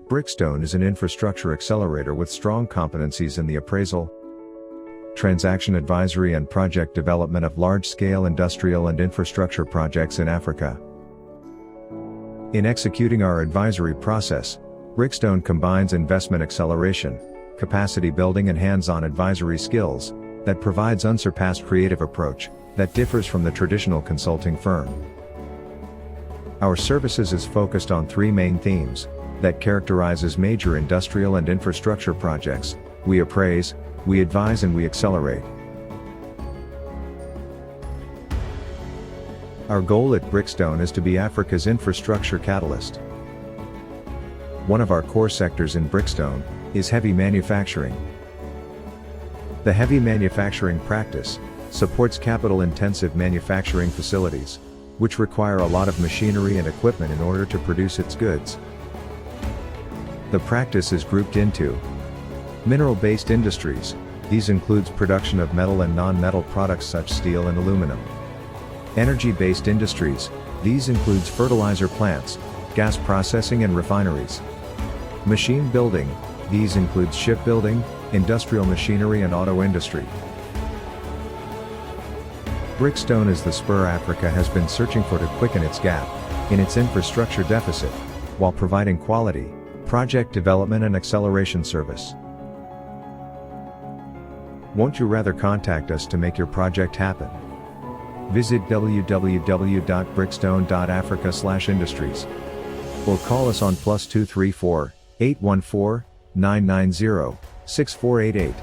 Brickstone is an infrastructure accelerator with strong competencies in the appraisal, transaction advisory and project development of large-scale industrial and infrastructure projects in Africa. In executing our advisory process, Brickstone combines investment acceleration, capacity building and hands-on advisory skills that provides unsurpassed creative approach that differs from the traditional consulting firm. Our services is focused on three main themes that characterizes major industrial and infrastructure projects: we appraise, we advise and we accelerate. Our goal at Brickstone is to be Africa's infrastructure catalyst. One of our core sectors in Brickstone is heavy manufacturing. The heavy manufacturing practice supports capital-intensive manufacturing facilities, which require a lot of machinery and equipment in order to produce its goods. The practice is grouped into mineral-based industries. These includes production of metal and non-metal products such as steel and aluminum. Energy-based industries. These includes fertilizer plants, gas processing and refineries. Machine building. These includes shipbuilding, industrial machinery and auto industry. Brickstone is the spur Africa has been searching for to quicken its gap in its infrastructure deficit, while providing quality project development and acceleration service. Won't you rather contact us to make your project happen? Visit www.brickstone.africa/industries or call us on +234 814 990 6488.